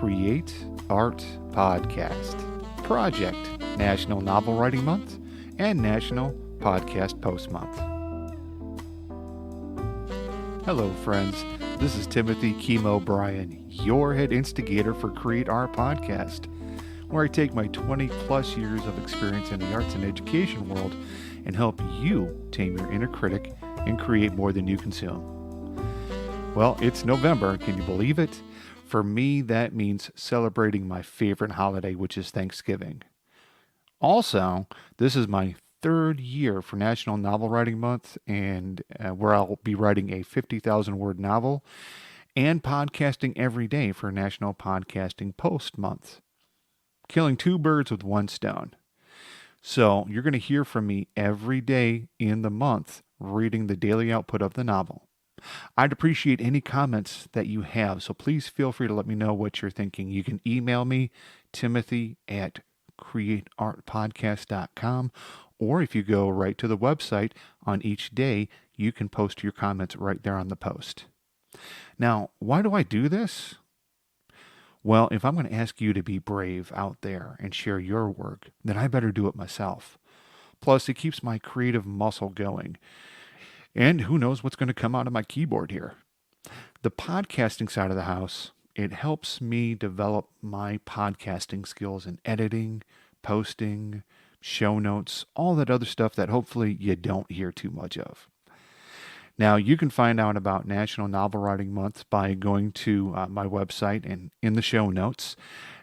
Create Art Podcast Project, National Novel Writing Month, and National Podcast Post Month. Hello, friends. This is Timothy Chemo Bryan, your head instigator for Create Art Podcast, where I take my 20 plus years of experience in the arts and education world and help you tame your inner critic and create more than you consume. Well, it's November. Can you believe it? For me, that means celebrating my favorite holiday, which is Thanksgiving. Also, this is my third year for National Novel Writing Month, and where I'll be writing a 50,000 word novel and podcasting every day for National Podcasting Post Month. Killing two birds with one stone. So you're going to hear from me every day in the month, reading the daily output of the novel. I'd appreciate any comments that you have, so please feel free to let me know what you're thinking. You can email me, timothy@createartpodcast.com, or if you go right to the website on each day, you can post your comments right there on the post. Now, why do I do this? Well, if I'm going to ask you to be brave out there and share your work, then I better do it myself. Plus, it keeps my creative muscle going. And who knows what's going to come out of my keyboard here. The podcasting side of the house, it helps me develop my podcasting skills in editing, posting, show notes, all that other stuff that hopefully you don't hear too much of. Now, you can find out about National Novel Writing Month by going to my website and in the show notes,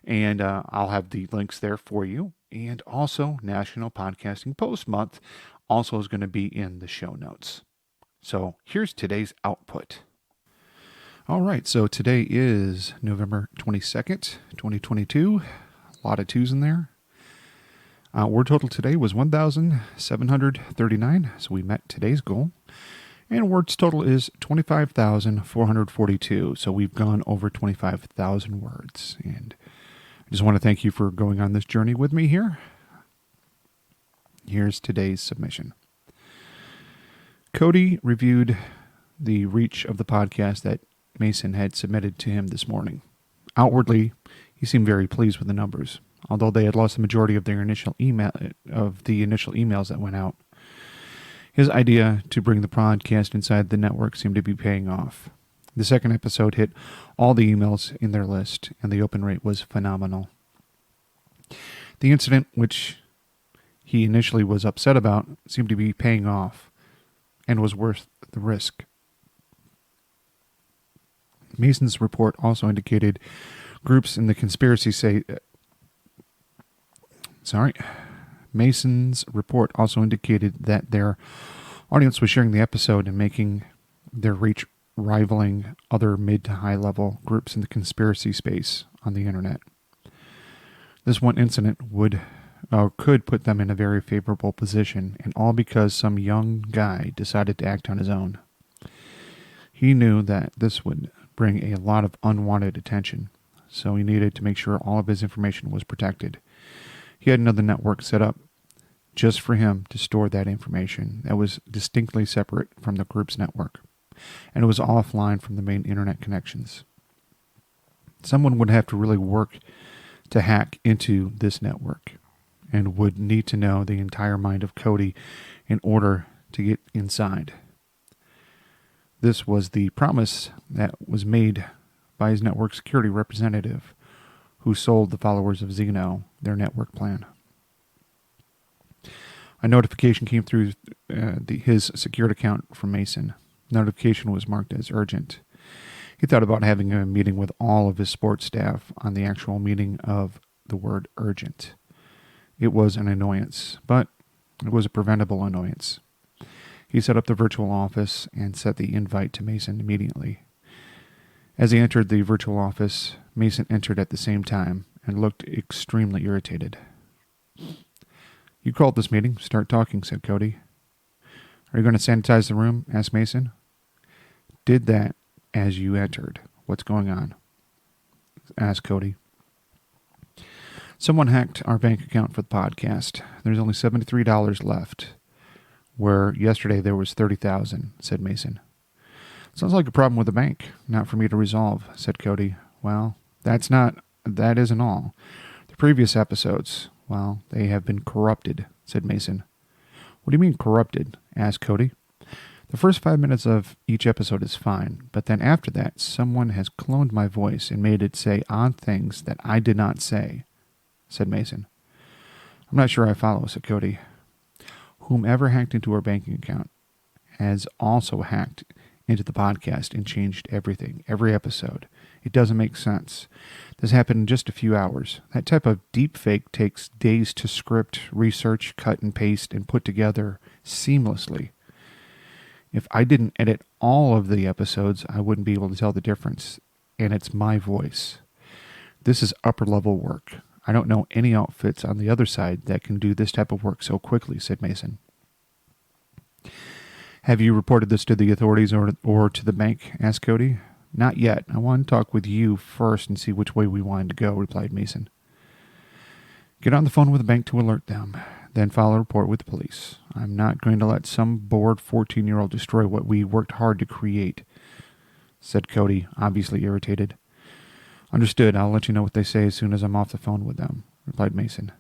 and I'll have the links there for you. And also, National Podcasting Post Month also is going to be in the show notes. So here's today's output. All right, so today is November 22nd, 2022. A lot of twos in there. Word total today was 1,739, so we met today's goal. And words total is 25,442, so we've gone over 25,000 words. And I just want to thank you for going on this journey with me here. Here's today's submission. Cody reviewed the reach of the podcast that Mason had submitted to him this morning. Outwardly, he seemed very pleased with the numbers, although they had lost the majority of the initial emails that went out. His idea to bring the podcast inside the network seemed to be paying off. The second episode hit all the emails in their list, and the open rate was phenomenal. The incident, which he initially was upset about, seemed to be paying off and was worth the risk. Mason's report also indicated groups in the conspiracy Mason's report also indicated that their audience was sharing the episode and making their reach rivaling other mid to high level groups in the conspiracy space on the internet. This one incident could put them in a very favorable position, and all because some young guy decided to act on his own. He knew that this would bring a lot of unwanted attention, so he needed to make sure all of his information was protected. He had another network set up just for him to store that information that was distinctly separate from the group's network, and it was offline from the main internet connections. Someone would have to really work to hack into this network, and would need to know the entire mind of Cody in order to get inside. This was the promise that was made by his network security representative, who sold the followers of Xeno their network plan. A notification came through his secured account from Mason. Notification was marked as urgent. He thought about having a meeting with all of his sports staff on the actual meaning of the word urgent. It was an annoyance, but it was a preventable annoyance. He set up the virtual office and sent the invite to Mason immediately. As he entered the virtual office, Mason entered at the same time and looked extremely irritated. "You called this meeting. Start talking," said Cody. "Are you going to sanitize the room?" asked Mason. "Did that as you entered. What's going on?" asked Cody. "Someone hacked our bank account for the podcast. There's only $73 left, where yesterday there was $30,000, said Mason. "Sounds like a problem with the bank. Not for me to resolve," said Cody. "Well, that's not That isn't all. The previous episodes, well, they have been corrupted, said Mason. What do you mean corrupted? Asked Cody. The first 5 minutes of each episode is fine, but then after that, someone has cloned my voice and made it say odd things that I did not say, said Mason. I'm not sure I follow, said Cody. Whomever hacked into our banking account has also hacked into the podcast and changed everything, every episode. It doesn't make sense. This happened in just a few hours. That type of deep fake takes days to script, research, cut and paste, and put together seamlessly. If I didn't edit all of the episodes, I wouldn't be able to tell the difference, and it's my voice. This is upper-level work. I don't know any outfits on the other side that can do this type of work so quickly, said Mason. Have you reported this to the authorities or to the bank? Asked Cody. Not yet. I want to talk with you first and see which way we wanted to go, replied Mason. Get on the phone with the bank to alert them, then file a report with the police. I'm not going to let some bored 14-year-old destroy what we worked hard to create, said Cody, obviously irritated. Understood. I'll let you know what they say as soon as I'm off the phone with them, replied Mason.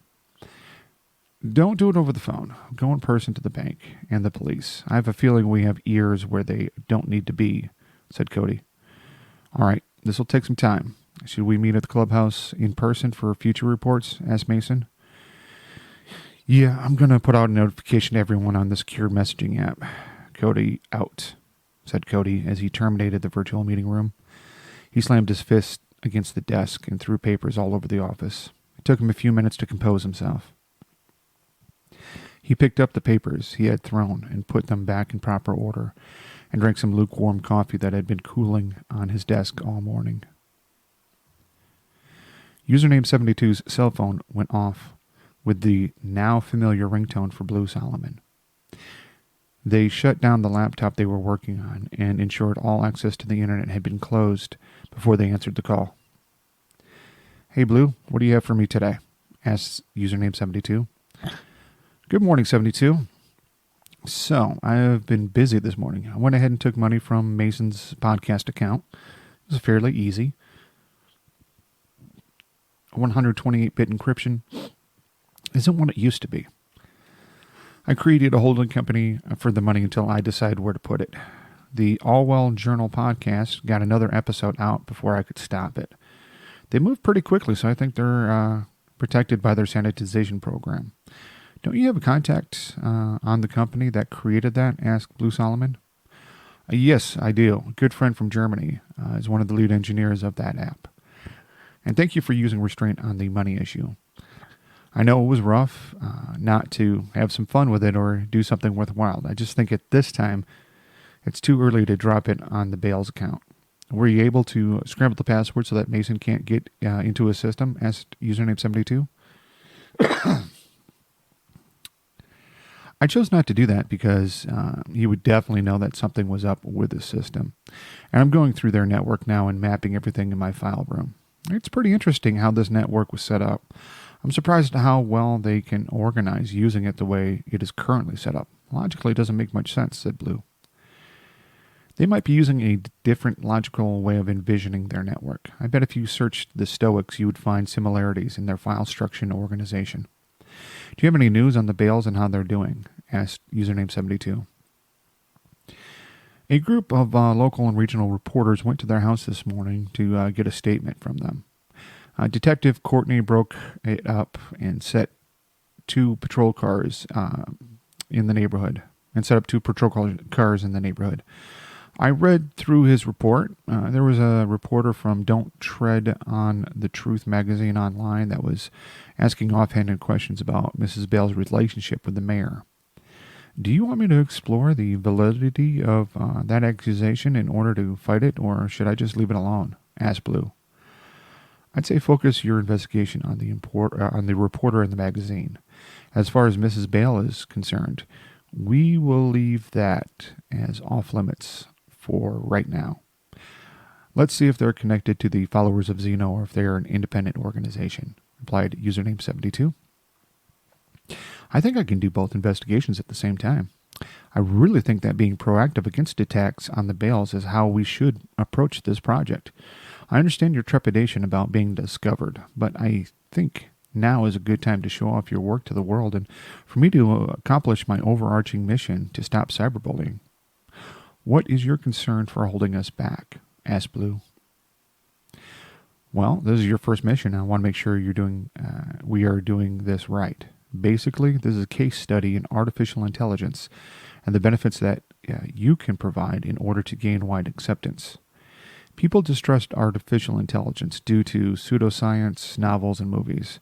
Don't do it over the phone. Go in person to the bank and the police. I have a feeling we have ears where they don't need to be, said Cody. All right, this will take some time. Should we meet at the clubhouse in person for future reports? Asked Mason. Yeah, I'm going to put out a notification to everyone on the secure messaging app. Cody out, said Cody as he terminated the virtual meeting room. He slammed his fist against the desk and threw papers all over the office. It took him a few minutes to compose himself. He picked up the papers he had thrown and put them back in proper order and drank some lukewarm coffee that had been cooling on his desk all morning. Username 72's cell phone went off with the now familiar ringtone for Blue Solomon. They shut down the laptop they were working on and ensured all access to the internet had been closed before they answered the call. Hey Blue, what do you have for me today? Asked username 72. Good morning, 72. So, I have been busy this morning. I went ahead and took money from Mason's podcast account. It was fairly easy. 128-bit encryption isn't what it used to be. I created a holding company for the money until I decide where to put it. The Allwell Journal podcast got another episode out before I could stop it. They moved pretty quickly, so I think they're protected by their sanitization program. Don't you have a contact on the company that created that? Asked Blue Solomon. Yes, I do. A good friend from Germany is one of the lead engineers of that app. And thank you for using restraint on the money issue. I know it was rough not to have some fun with it or do something worthwhile. I just think at this time, it's too early to drop it on the Bales account. Were you able to scramble the password so that Mason can't get into his system? Asked username 72. I chose not to do that because he would definitely know that something was up with the system. And I'm going through their network now and mapping everything in my file room. It's pretty interesting how this network was set up. I'm surprised at how well they can organize using it the way it is currently set up. Logically, it doesn't make much sense, said Blue. They might be using a different logical way of envisioning their network. I bet if you searched the Stoics, you would find similarities in their file structure and organization. Do you have any news on the Bales and how they're doing? Asked username 72. A group of local and regional reporters went to their house this morning to get a statement from them. Detective Courtney broke it up and set two patrol cars in the neighborhood. I read through his report. There was a reporter from Don't Tread on the Truth magazine online that was asking offhanded questions about Mrs. Bale's relationship with the mayor. Do you want me to explore the validity of that accusation in order to fight it, or should I just leave it alone? Asked Blue. I'd say focus your investigation on the reporter in the magazine. As far as Mrs. Bale is concerned, we will leave that as off limits for right now. Let's see if they're connected to the followers of Xeno or if they are an independent organization, replied username 72. I think I can do both investigations at the same time. I really think that being proactive against attacks on the Bales is how we should approach this project. I understand your trepidation about being discovered, but I think now is a good time to show off your work to the world and for me to accomplish my overarching mission to stop cyberbullying. What is your concern for holding us back? Asked Blue. Well, this is your first mission. I want to make sure we are doing this right. Basically, this is a case study in artificial intelligence and the benefits that you can provide in order to gain wide acceptance. People distrust artificial intelligence due to pseudoscience, novels, and movies.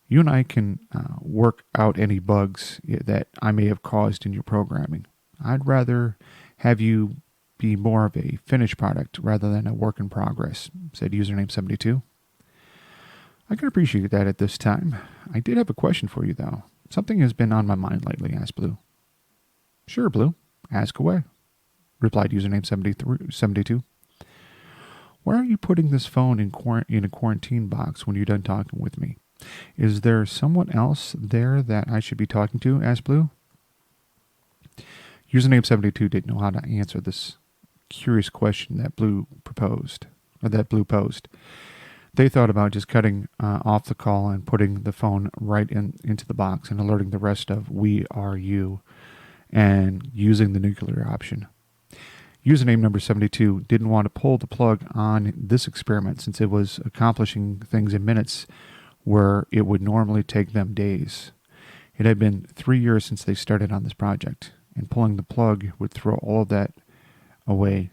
You and I can work out any bugs that I may have caused in your programming. I'd rather have you be more of a finished product rather than a work in progress, said username 72. I can appreciate that at this time. I did have a question for you, though. Something has been on my mind lately, asked Blue. Sure, Blue. Ask away, replied username 72. Why are you putting this phone in a quarantine box when you're done talking with me? Is there someone else there that I should be talking to? Asked Blue. Username 72 didn't know how to answer this curious question that Blue posed. They thought about just cutting off the call and putting the phone right into the box and alerting the rest of "We are you" and using the nuclear option. Username number 72 didn't want to pull the plug on this experiment since it was accomplishing things in minutes where it would normally take them days. It had been 3 years since they started on this project, and pulling the plug would throw all of that away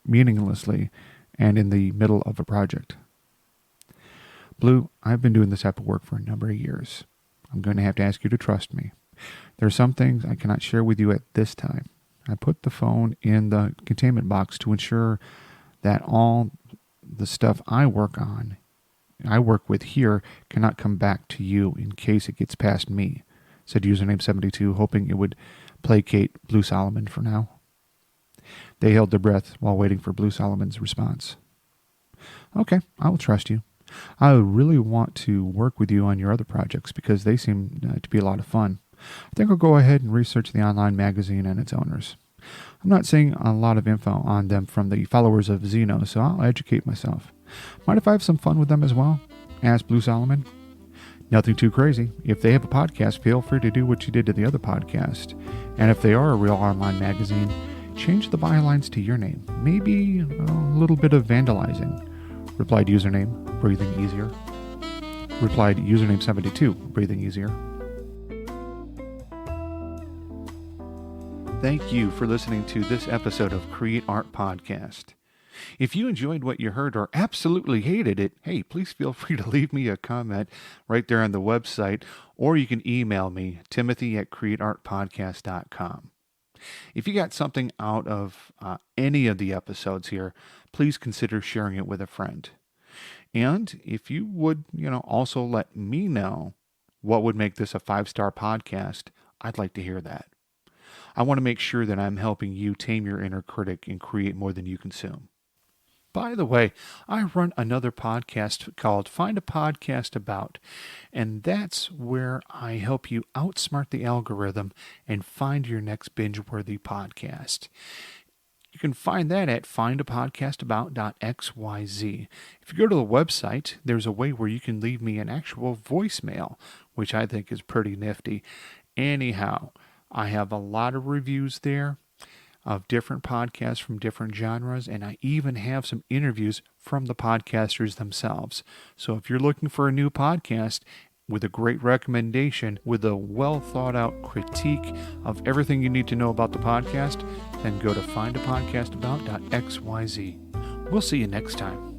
meaninglessly and in the middle of a project. Blue, I've been doing this type of work for a number of years. I'm going to have to ask you to trust me. There are some things I cannot share with you at this time. I put the phone in the containment box to ensure that all the stuff I work with here, cannot come back to you in case it gets past me, said username 72, hoping it would placate Blue Solomon for now. They held their breath while waiting for Blue Solomon's response. Okay, I will trust you. I really want to work with you on your other projects because they seem to be a lot of fun. I think I'll go ahead and research the online magazine and its owners. I'm not seeing a lot of info on them from the followers of Xeno, so I'll educate myself. Mind if I have some fun with them as well? Asked Blue Solomon. Nothing too crazy. If they have a podcast, feel free to do what you did to the other podcast. And if they are a real online magazine, change the bylines to your name. Maybe a little bit of vandalizing, replied username, breathing easier. Replied username 72, breathing easier. Thank you for listening to this episode of Create Art Podcast. If you enjoyed what you heard or absolutely hated it, hey, please feel free to leave me a comment right there on the website, or you can email me, timothy@createartpodcast.com. If you got something out of any of the episodes here, please consider sharing it with a friend. And if you would, also let me know what would make this a 5-star podcast, I'd like to hear that. I want to make sure that I'm helping you tame your inner critic and create more than you consume. By the way, I run another podcast called Find a Podcast About, and that's where I help you outsmart the algorithm and find your next binge-worthy podcast. You can find that at findapodcastabout.xyz. If you go to the website, there's a way where you can leave me an actual voicemail, which I think is pretty nifty. Anyhow, I have a lot of reviews there of different podcasts from different genres, and I even have some interviews from the podcasters themselves. So if you're looking for a new podcast with a great recommendation, with a well-thought-out critique of everything you need to know about the podcast, then go to findapodcastabout.xyz. We'll see you next time.